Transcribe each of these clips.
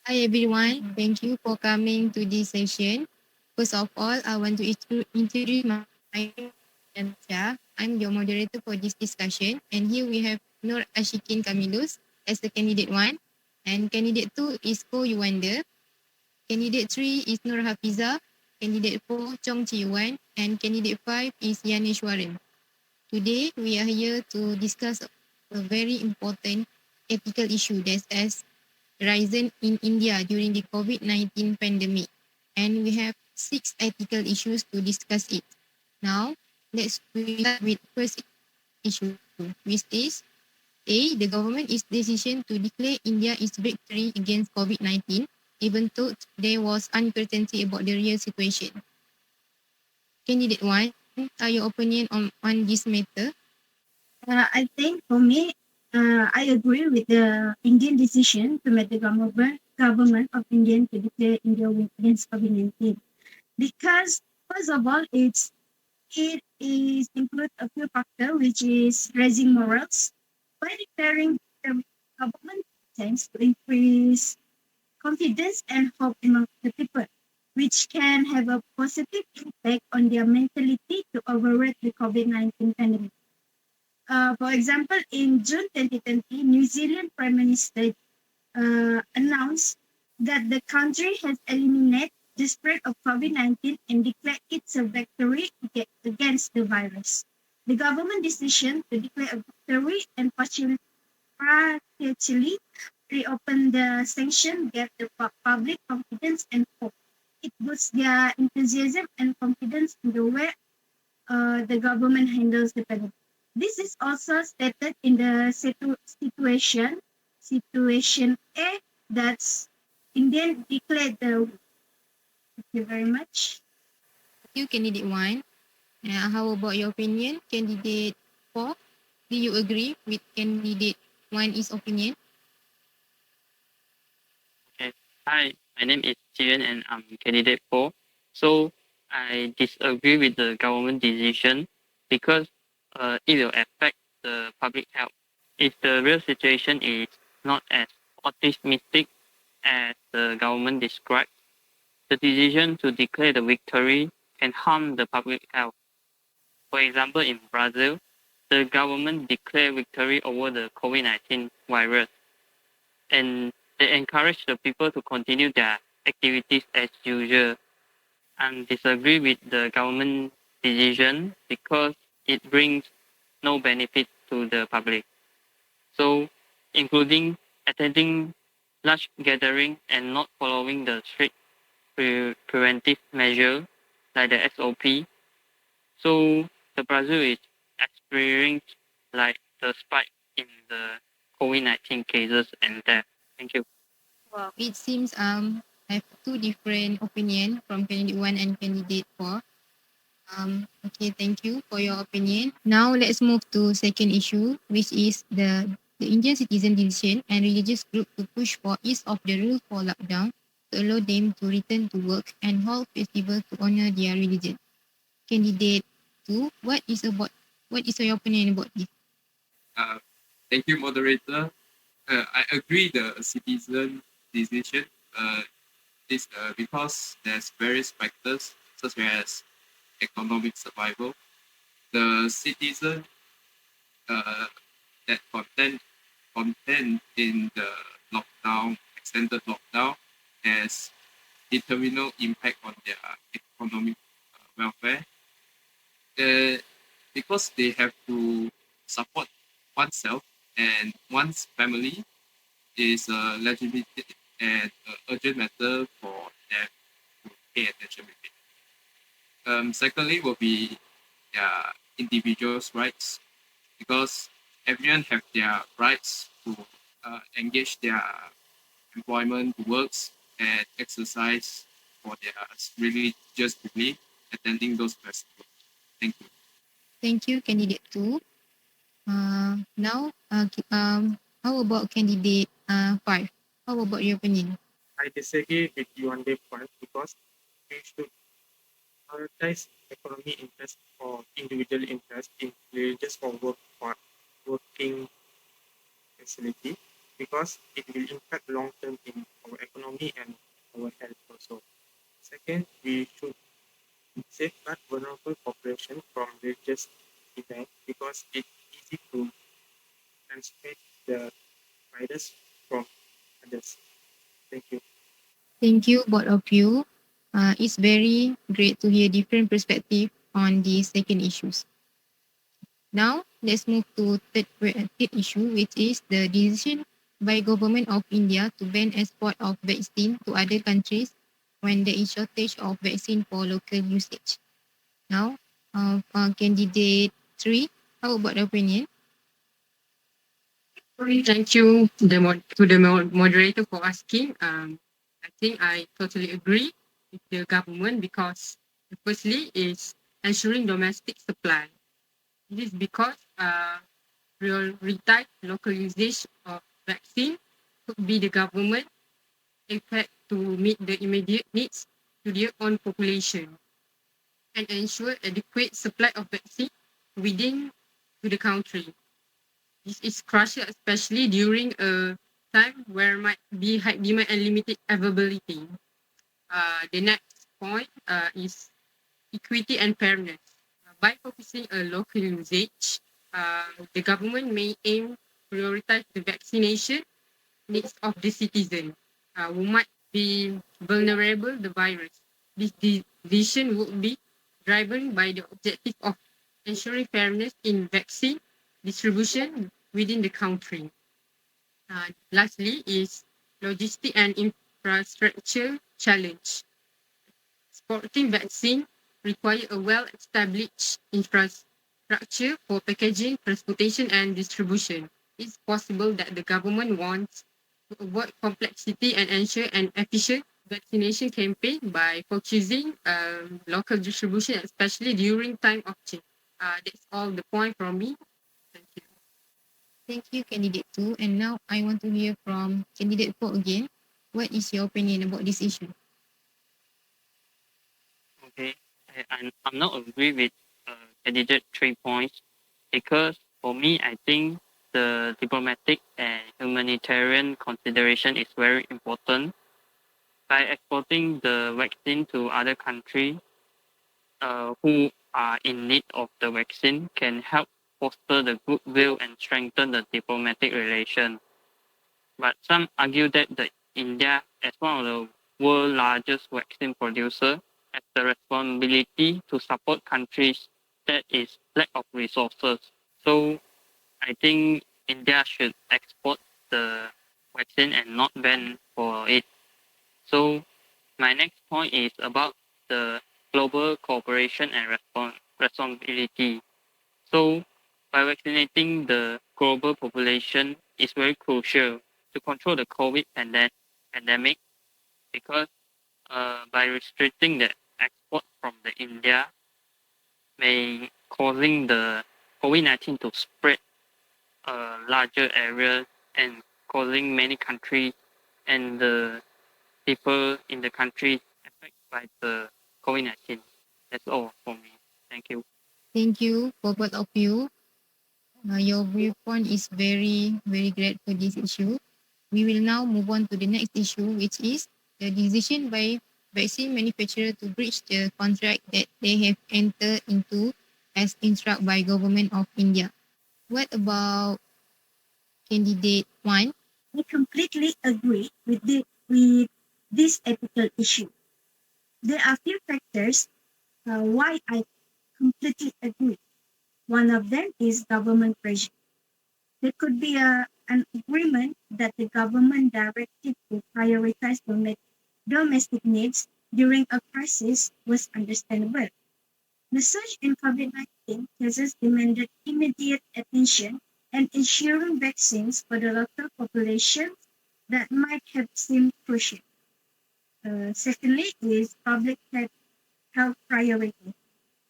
Hi everyone, thank you for coming to this session. First of all, I want to introduce my name, NATASHA. I'm your moderator for this discussion. And here we have ASHYIQINE KAMILUS as the candidate 1. And candidate 2 is Yuan. Candidate 3 is NURHAFIZAH. Candidate 4, CHONG Yuan. And candidate 5 is YAANESHWARAN. Today, we are here to discuss a very important ethical issue that's as risen in India during the COVID-19 pandemic. And we have 6 ethical issues to discuss it. Now, let's start with first issue, which is A, the government's decision to declare India its victory against COVID-19, even though there was uncertainty about the real situation. Candidate 1, are your opinion on this matter? I think for me, I agree with the Indian decision to make the government of India to declare India weak against COVID-19 because first of all, it is include a few factors which is raising morals by declaring the government tends to increase confidence and hope among the people, which can have a positive impact on their mentality to override the COVID-19 pandemic. For example, in June 2020, New Zealand Prime Minister announced that the country has eliminated the spread of COVID-19 and declared its a victory against the virus. The government decision to declare a victory and partially reopen the sanction gave the public confidence and hope. It boosts their enthusiasm and confidence in the way the government handles the pandemic. This is also stated in the situation A that's Indian declared the. Thank you very much. Thank you, candidate 1. How about your opinion, candidate 4? Do you agree with candidate 1's opinion? Okay. Hi, my name is Yuan and I'm candidate 4. So I disagree with the government decision because it will affect the public health. If the real situation is not as optimistic as the government described, the decision to declare the victory can harm the public health. For example, in Brazil, the government declared victory over the COVID-19 virus and they encourage the people to continue their activities as usual. And disagree with the government decision because it brings no benefit to the public. So, including attending large gathering and not following the strict preventive measure like the SOP. So, the Brazil is experiencing like the spike in the COVID-19 cases and death. Thank you. Wow. It seems I have two different opinion from candidate 1 and candidate 4. Okay, thank you for your opinion. Now let's move to second issue, which is the Indian citizen decision and religious group to push for ease of the rule for lockdown to allow them to return to work and hold festivals to honor their religion. Candidate 2, what is your opinion about this? Uh, Thank you, moderator. I agree the citizen decision is because there's various factors such as economic survival. The citizen that content in the lockdown, extended lockdown, has determinal impact on their economic welfare. Because they have to support oneself and one's family is a legitimate and urgent matter for them to pay attention with it. Secondly, will be their individuals' rights because everyone have their rights to engage their employment, works, and exercise for their religious belief, attending those festivals. Thank you. Thank you, candidate 2. Now, how about candidate 5? How about your opinion? I disagree with you on this point because we should prioritize economy interest or individual interest in religious or working facility because it will impact long term in our economy and our health also. Second, we should safeguard vulnerable population from religious events because it's easy to transmit the virus from others. Thank you. Thank you, both of you. It's very great to hear different perspective on the second issues. Now, let's move to third issue, which is the decision by government of India to ban export of vaccine to other countries when there is shortage of vaccine for local usage. Now, candidate 3, how about the opinion? Thank you to the moderator for asking. I think I totally agree with the government because firstly is ensuring domestic supply. This is because prioritize local usage of vaccine could be the government effort to meet the immediate needs to their own population and ensure adequate supply of vaccine within to the country. This is crucial, especially during a time where might be high demand and limited availability. The next point is equity and fairness. By focusing on local usage, the government may aim to prioritize the vaccination needs of the citizen who might be vulnerable to the virus. This decision would be driven by the objective of ensuring fairness in vaccine distribution within the country. Lastly is logistic and infrastructure challenge. Exporting vaccine require a well-established infrastructure for packaging, transportation, and distribution. It's possible that the government wants to avoid complexity and ensure an efficient vaccination campaign by focusing local distribution, especially during time of change. That's all the point from me. Thank you. Thank you, candidate 2. And now I want to hear from candidate 4 again. What is your opinion about this issue? Okay, I'm not agree with candidate 3 points because for me, I think the diplomatic and humanitarian consideration is very important. By exporting the vaccine to other countries who are in need of the vaccine can help foster the goodwill and strengthen the diplomatic relation. But some argue that the India, as one of the world's largest vaccine producer, has the responsibility to support countries that is lack of resources. So I think India should export the vaccine and not ban for it. So my next point is about the global cooperation and responsibility. So by vaccinating the global population is very crucial to control the COVID pandemic because by restricting the export from the India may causing the COVID-19 to spread a larger area and causing many countries and the people in the country affected by the COVID-19. That's all for me. Thank you. Thank you for both of you. Your viewpoint is very, very great for this issue. We will now move on to the next issue, which is the decision by vaccine manufacturer to breach the contract that they have entered into as instructed by government of India. What about candidate 1? I completely agree with this ethical issue. There are few factors why I completely agree. One of them is government pressure. There could be an agreement that the government directive to prioritize domestic needs during a crisis was understandable. The surge in COVID-19 cases demanded immediate attention and ensuring vaccines for the local populations that might have seemed crucial. Secondly is public health priority.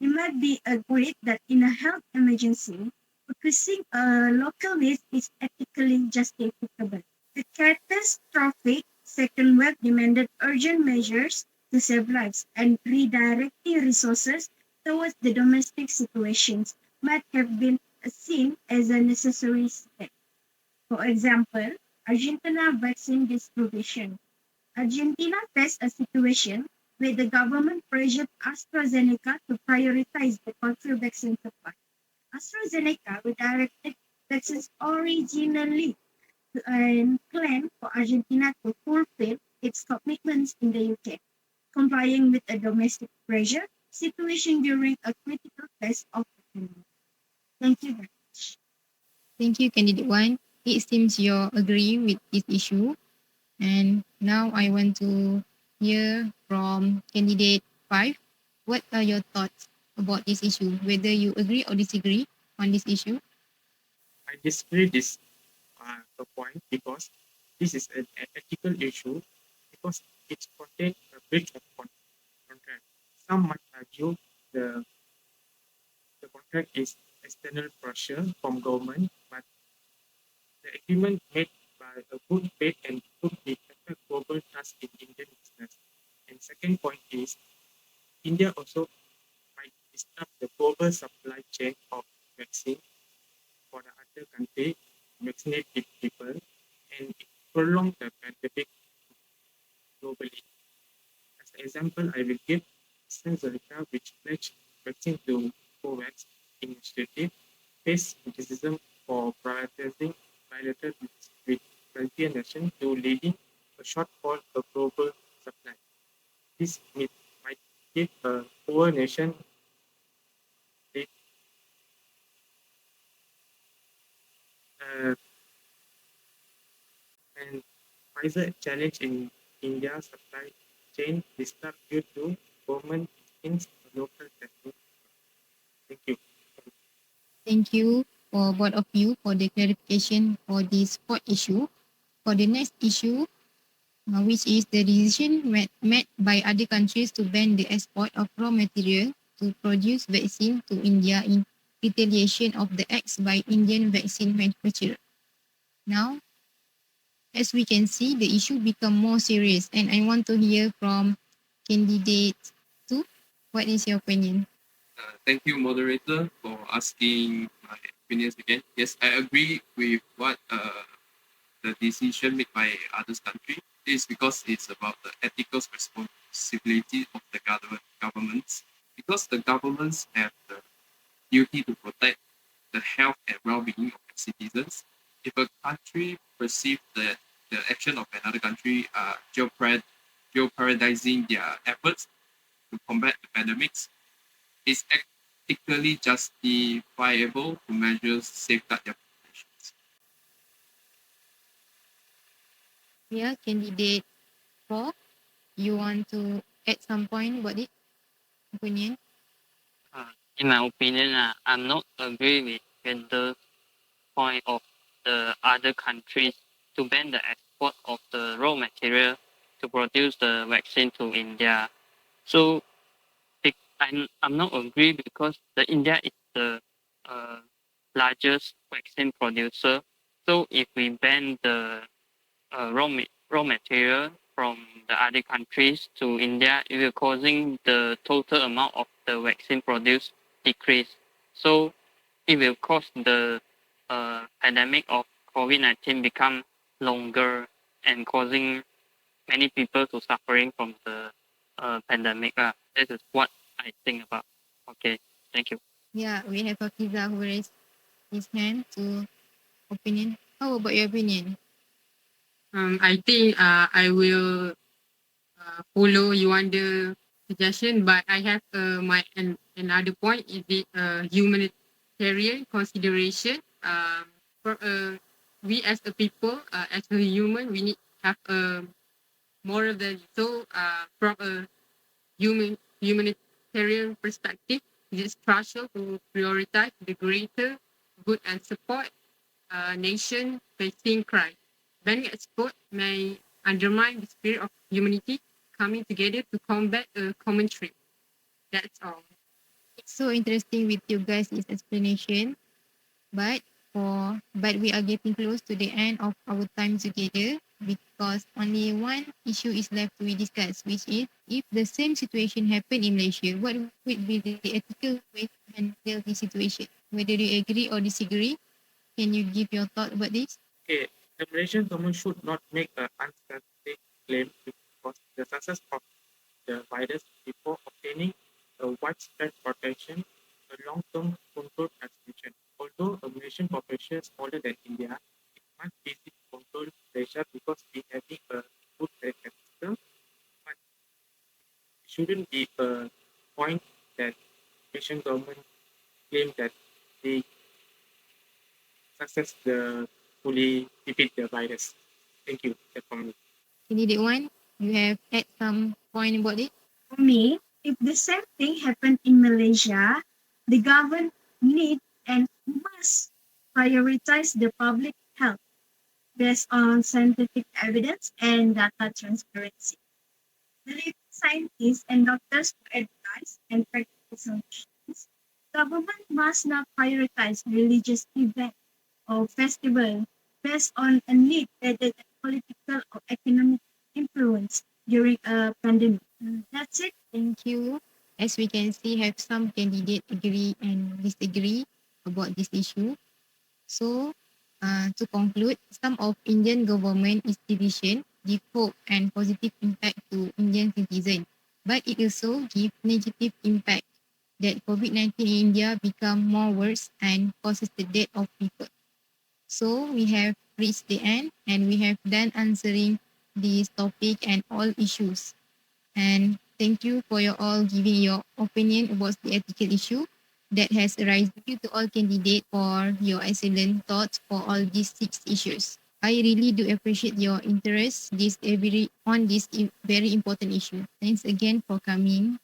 It might be agreed that in a health emergency, focusing on local needs is ethically justifiable. The catastrophic second wave demanded urgent measures to save lives, and redirecting resources towards the domestic situations might have been seen as a necessary step. For example, Argentina vaccine distribution. Argentina faced a situation where the government pressured AstraZeneca to prioritize the country vaccine supply. AstraZeneca redirected vaccines originally and planned for Argentina to fulfill its commitments in the UK, complying with a domestic pressure situation during a critical phase of the pandemic. Thank you very much. Thank you, Candidate 1. It seems you're agreeing with this issue. And now I want to hear from Candidate 5. What are your thoughts about this issue? Whether you agree or disagree on this issue? I disagree this the point because this is an ethical issue because it contains a breach of contract. Some might argue the the contract is external pressure from government, but the agreement made by a good faith and could be affect global trust in Indian business. And second point is India also might disrupt the global supply chain of vaccine for the other country vaccinate people and it prolong the pandemic globally. As an example, I will give AstraZeneca, which pledged vaccine to COVAX initiative, faced criticism for prioritizing bilateral with wealthier nations to leading a shortfall of global supply. This might give a poor nation uh, and Pfizer challenge in India's supply chain disrupt due to government in local testing. Thank you. Thank you for both of you for the clarification for this fourth issue. For the next issue, which is the decision made by other countries to ban the export of raw material to produce vaccine to India in retaliation of the acts by Indian vaccine manufacturer. Now, as we can see, the issue become more serious, and I want to hear from candidate 2. What is your opinion? Thank you, moderator, for asking my opinions again. Yes, I agree with what the decision made by others country. This is because it's about the ethical responsibility of the governments. Because the governments have the duty to protect the health and well-being of its citizens. If a country perceives that the action of another country are jeopardizing their efforts to combat the pandemics, it's ethically justifiable to measures safeguard their populations. Yeah, candidate 4, you want to add some point about it? Opinion? In my opinion, I'm not agree with the point of the other countries to ban the export of the raw material to produce the vaccine to India. So I'm not agree because the India is the uh, largest vaccine producer. So if we ban the raw material from the other countries to India, it will causing the total amount of the vaccine produced decrease. So it will cause the pandemic of COVID-19 become longer and causing many people to suffering from the pandemic. This is what I think about. Okay, thank you. Yeah, we have Hafiza who raised his hand to opinion. How about your opinion? I think I will follow Yuan's suggestion, but I have another point. Is it humanitarian consideration? For we as a people, as a human, we need to have a moral value. So, from a humanitarian perspective, it is crucial to prioritize the greater good and support nation facing crime. Banning export may undermine the spirit of humanity coming together to combat a common threat. That's all. It's so interesting with you guys' explanation, but we are getting close to the end of our time together because only one issue is left to be discussed, which is if the same situation happened in Malaysia, what would be the ethical way to handle the situation? Whether you agree or disagree, can you give your thought about this? Okay, The Malaysian government should not make an unscientific claim because the success of the virus before obtaining a widespread protection, a long-term controlled transmission. Although a Malaysian population is smaller than India, it must be easy to control Malaysia because we having a good healthcare system, but it shouldn't be a point that Malaysian government claim that they success the fully defeat the virus. Thank you. That's from me. Candidate 1, you have had some point about it? For me, if the same thing happened in Malaysia, the government need and must prioritize the public health based on scientific evidence and data transparency. The leading scientists and doctors who advise and practical solutions, government must not prioritize religious events or festivals based on a need rather than political or economic influence during a pandemic. That's it. Thank you. As we can see, have some candidates agree and disagree about this issue. So, to conclude, some of Indian government institution give hope and positive impact to Indian citizens, but it also give negative impact that COVID-19 in India become more worse and causes the death of people. So we have reached the end and we have done answering this topic and all issues. And thank you for your all giving your opinion about the ethical issue that has arisen. Thank you to all candidates for your excellent thoughts for all these 6 issues. I really do appreciate your interest on this very important issue. Thanks again for coming.